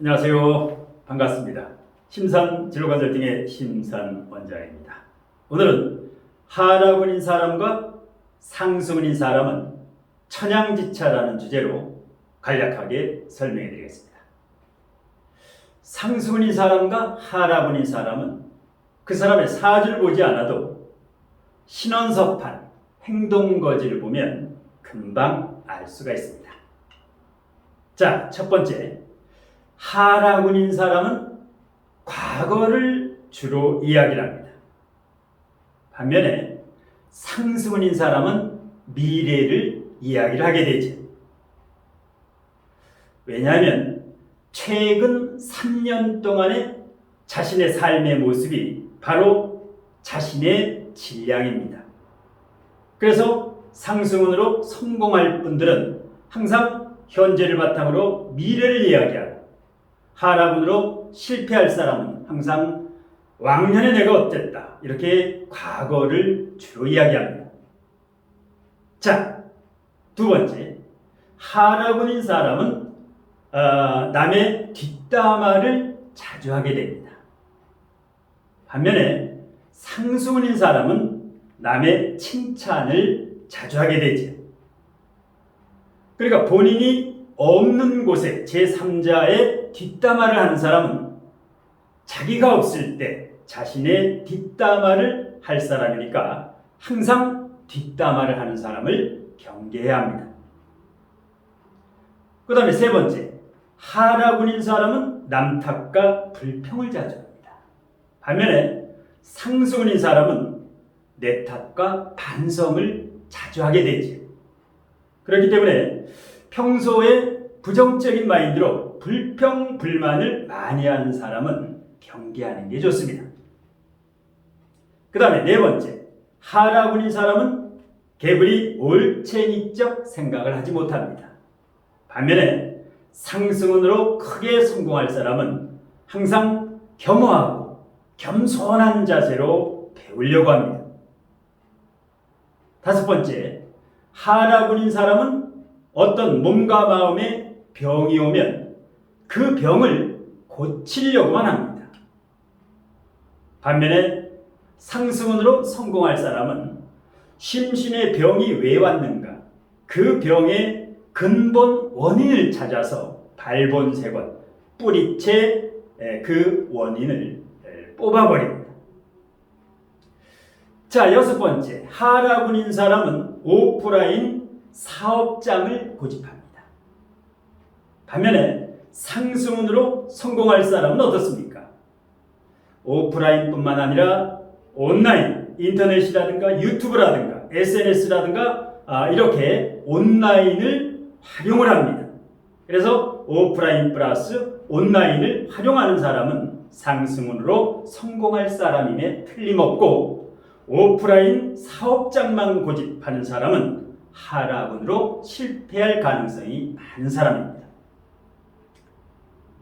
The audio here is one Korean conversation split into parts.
안녕하세요. 반갑습니다. 심산진로건설팅의 심산원장입니다. 오늘은 하라군인 사람과 상승운인 사람은 천양지차라는 주제로 간략하게 설명해 드리겠습니다. 상승운인 사람과 하라군인 사람은 그 사람의 사주를 보지 않아도 신원서판, 행동거지를 보면 금방 알 수가 있습니다. 자, 첫 번째. 하라군인 사람은 과거를 주로 이야기를 합니다. 반면에 상승운인 사람은 미래를 이야기를 하게 되죠. 왜냐하면 최근 3년 동안의 자신의 삶의 모습이 바로 자신의 질량입니다. 그래서 상승운으로 성공할 분들은 항상 현재를 바탕으로 미래를 이야기하고, 하라군으로 실패할 사람은 항상 왕년에 내가 어땠다, 이렇게 과거를 주로 이야기합니다. 자, 두 번째, 하라군인 사람은 남의 뒷담화를 자주 하게 됩니다. 반면에 상승운인 사람은 남의 칭찬을 자주 하게 되죠. 그러니까 본인이 없는 곳에 제3자의 뒷담화를 하는 사람은 자기가 없을 때 자신의 뒷담화를 할 사람이니까 항상 뒷담화를 하는 사람을 경계해야 합니다. 그 다음에 세 번째, 하라군인 사람은 남 탓과 불평을 자주 합니다. 반면에 상승운인 사람은 내 탓과 반성을 자주 하게 되지. 그렇기 때문에 평소에 부정적인 마인드로 불평, 불만을 많이 하는 사람은 경계하는 게 좋습니다. 그 다음에 네 번째, 하라군인 사람은 개불이 올챙이적 생각을 하지 못합니다. 반면에 상승운으로 크게 성공할 사람은 항상 겸허하고 겸손한 자세로 배우려고 합니다. 다섯 번째, 하라군인 사람은 어떤 몸과 마음에 병이 오면 그 병을 고치려고만 합니다. 반면에 상승운으로 성공할 사람은 심신의 병이 왜 왔는가, 그 병의 근본 원인을 찾아서 발본색원, 뿌리채 그 원인을 뽑아버립니다. 자, 여섯 번째, 하라군인 사람은 오프라인 사업장을 고집합니다. 반면에 상승운으로 성공할 사람은 어떻습니까? 오프라인뿐만 아니라 온라인, 인터넷이라든가 유튜브라든가 SNS라든가 이렇게 온라인을 활용을 합니다. 그래서 오프라인 플러스 온라인을 활용하는 사람은 상승운으로 성공할 사람임에 틀림없고, 오프라인 사업장만 고집하는 사람은 하라군으로 실패할 가능성이 많은 사람입니다.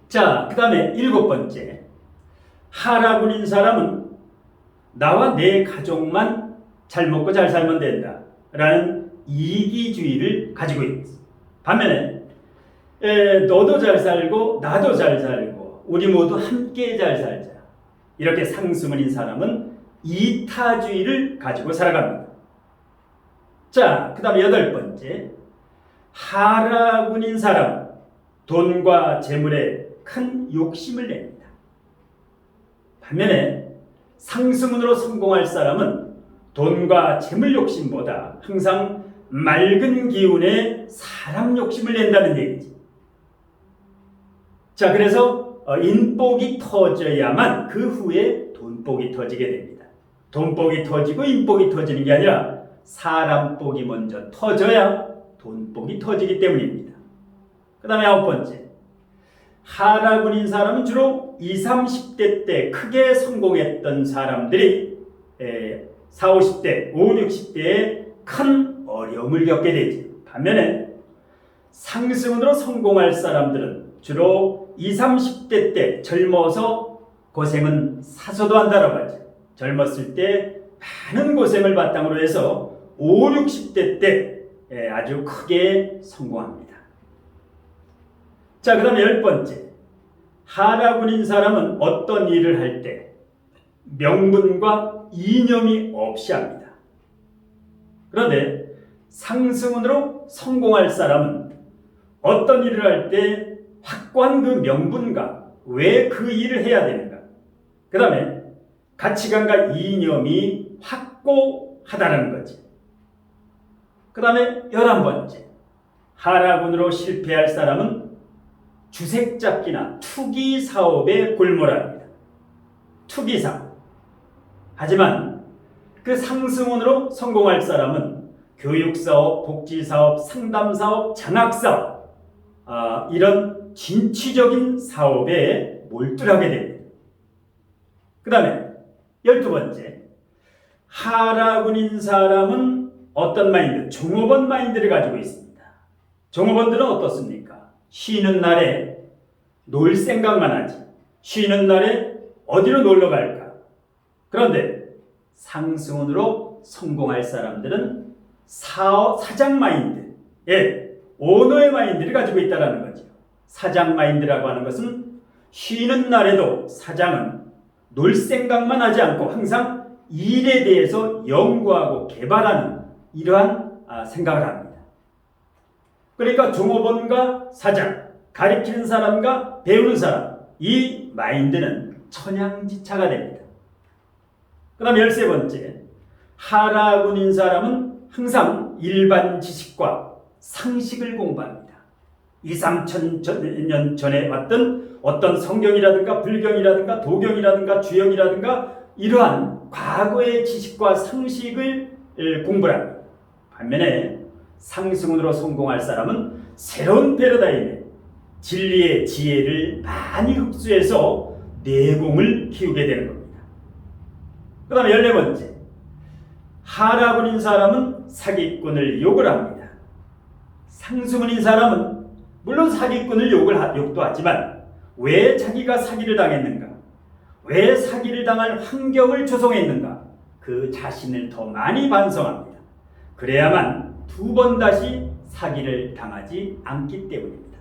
자, 그 다음에 일곱 번째, 하라군인 사람은 나와 내 가족만 잘 먹고 잘 살면 된다 라는 이기주의를 가지고 있습니다. 반면에 너도 잘 살고 나도 잘 살고 우리 모두 함께 잘 살자, 이렇게 상승운인 사람은 이타주의를 가지고 살아갑니다. 자, 그 다음에 여덟 번째, 하라군인 사람은 돈과 재물에 큰 욕심을 냅니다. 반면에 상승운으로 성공할 사람은 돈과 재물 욕심보다 항상 맑은 기운의 사람 욕심을 낸다는 얘기지. 자, 그래서 인복이 터져야만 그 후에 돈복이 터지게 됩니다. 돈복이 터지고 인복이 터지는 게 아니라 사람복이 먼저 터져야 돈복이 터지기 때문입니다. 그 다음에 아홉 번째, 하라군인 사람은 주로 20, 30대 때 크게 성공했던 사람들이 40, 50대, 50, 60대에 큰 어려움을 겪게 되지. 반면에 상승운으로 성공할 사람들은 주로 20, 30대 때 젊어서 고생은 사서도 한다라고 하죠. 젊었을 때 많은 고생을 바탕으로 해서 50, 60대 때 아주 크게 성공합니다. 자, 그 다음에 열 번째, 하라군인 사람은 어떤 일을 할 때 명분과 이념이 없이 합니다. 그런데 상승운으로 성공할 사람은 어떤 일을 할 때 확고한 그 명분과 왜 그 일을 해야 되는가, 그 다음에 가치관과 이념이 확고하다는 거지. 그 다음에 11번째, 하라군으로 실패할 사람은 주색잡기나 투기 사업에 골몰합니다. 투기 사업. 하지만 그 상승운으로 성공할 사람은 교육사업, 복지사업, 상담사업, 장학사업, 이런 진취적인 사업에 몰두하게 됩니다. 그 다음에 12번째, 하라군인 사람은 어떤 마인드? 종업원 마인드를 가지고 있습니다. 종업원들은 어떻습니까? 쉬는 날에 놀 생각만 하지. 쉬는 날에 어디로 놀러 갈까? 그런데 상승운으로 성공할 사람들은 사장 마인드, 오너의 마인드를 가지고 있다는 거죠. 사장 마인드라고 하는 것은 쉬는 날에도 사장은 놀 생각만 하지 않고 항상 일에 대해서 연구하고 개발하는 이러한 생각을 합니다. 그러니까 종업원과 사장, 가르치는 사람과 배우는 사람, 이 마인드는 천양지차가 됩니다. 그 다음 13번째, 하라군인 사람은 항상 일반 지식과 상식을 공부합니다. 2, 3천 년 전에 왔던 어떤 성경이라든가 불경이라든가 도경이라든가 주영이라든가 이러한 과거의 지식과 상식을 공부합니다. 반면에 상승운으로 성공할 사람은 새로운 패러다임에 진리의 지혜를 많이 흡수해서 내공을 키우게 되는 겁니다. 그 다음에 14번째, 하라군인 사람은 사기꾼을 욕을 합니다. 상승운인 사람은 물론 사기꾼을 욕도 하지만 왜 자기가 사기를 당했는가, 왜 사기를 당할 환경을 조성했는가, 그 자신을 더 많이 반성합니다. 그래야만 두 번 다시 사기를 당하지 않기 때문입니다.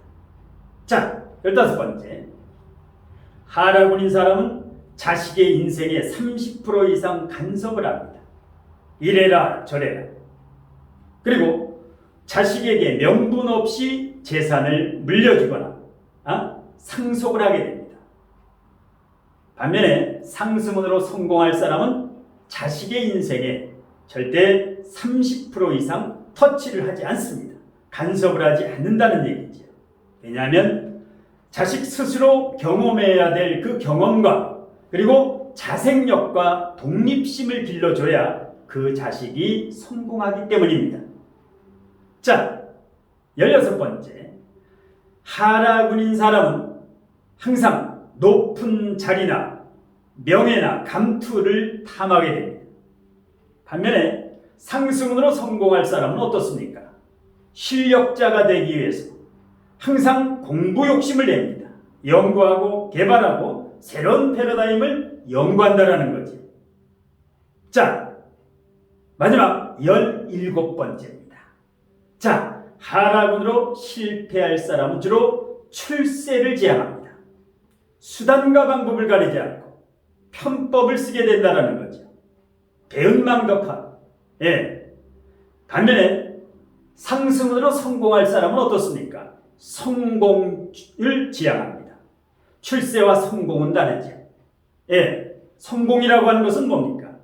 자, 15번째, 하라군인 사람은 자식의 인생의 30% 이상 간섭을 합니다. 이래라 저래라. 그리고 자식에게 명분 없이 재산을 물려주거나 상속을 하게 됩니다. 반면에 상승운으로 성공할 사람은 자식의 인생에 절대 30% 이상 터치를 하지 않습니다. 간섭을 하지 않는다는 얘기죠. 왜냐하면 자식 스스로 경험해야 될 그 경험과 그리고 자생력과 독립심을 길러줘야 그 자식이 성공하기 때문입니다. 자, 16번째, 하라군인 사람은 항상 높은 자리나 명예나 감투를 탐하게 됩니다. 반면에 상승운으로 성공할 사람은 어떻습니까? 실력자가 되기 위해서 항상 공부 욕심을 냅니다. 연구하고 개발하고 새로운 패러다임을 연구한다는 거지. 자, 마지막 17번째입니다. 자, 하라군으로 실패할 사람은 주로 출세를 지향합니다. 수단과 방법을 가리지 않고 편법을 쓰게 된다는 거죠. 배은망덕하고. 반면에 상승운으로 성공할 사람은 어떻습니까? 성공을 지향합니다. 출세와 성공은 다르죠. 성공이라고 하는 것은 뭡니까?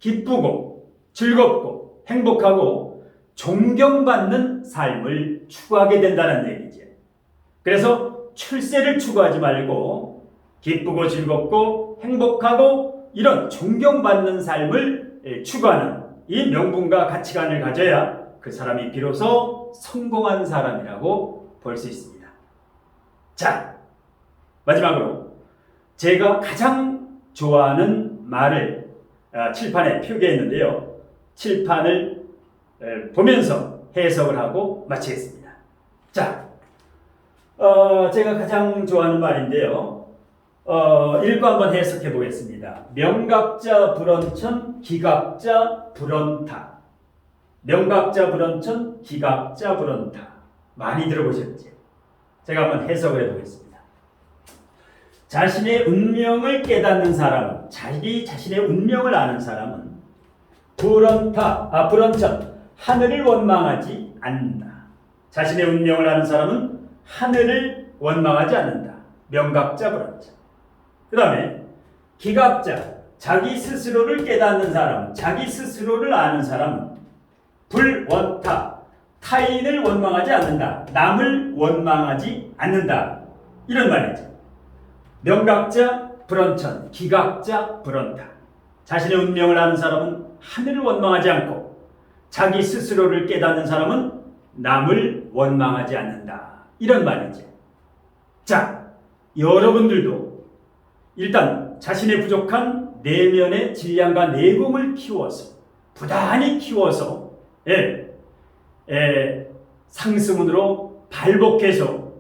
기쁘고 즐겁고 행복하고 존경받는 삶을 추구하게 된다는 얘기죠. 그래서 출세를 추구하지 말고 기쁘고 즐겁고 행복하고 이런 존경받는 삶을 추구하는 이 명분과 가치관을 가져야 그 사람이 비로소 성공한 사람이라고 볼 수 있습니다. 자, 마지막으로 제가 가장 좋아하는 말을 칠판에 표기했는데요. 칠판을 보면서 해석을 하고 마치겠습니다. 자, 제가 가장 좋아하는 말인데요. 읽고 한번 해석해 보겠습니다. 명각자 불언천, 기각자 불언타. 명각자 불언천, 기각자 불언타. 많이 들어보셨죠? 제가 한번 해석을 해보겠습니다. 자신의 운명을 깨닫는 사람은, 자기 자신의 운명을 아는 사람은 불언천, 하늘을 원망하지 않는다. 자신의 운명을 아는 사람은 하늘을 원망하지 않는다. 명각자 불언천. 그 다음에 기각자, 자기 스스로를 깨닫는 사람, 자기 스스로를 아는 사람은 불원타, 타인을 원망하지 않는다. 남을 원망하지 않는다. 이런 말이죠. 명각자 불언천, 기각자 불언타. 자신의 운명을 아는 사람은 하늘을 원망하지 않고 자기 스스로를 깨닫는 사람은 남을 원망하지 않는다. 이런 말이죠. 자, 여러분들도 일단 자신의 부족한 내면의 질량과 내공을 키워서, 부단히 키워서 상승운으로 발복해서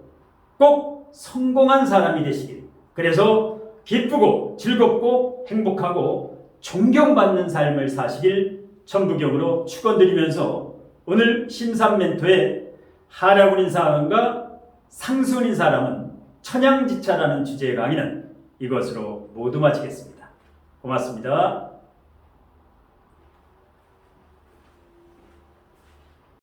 꼭 성공한 사람이 되시길, 그래서 기쁘고 즐겁고 행복하고 존경받는 삶을 사시길 천부경으로 축원드리면서 오늘 심삼멘토의 하라군인 사람과 상수인 사람은 천양지차라는 주제의 강의는 이것으로 모두 마치겠습니다. 고맙습니다.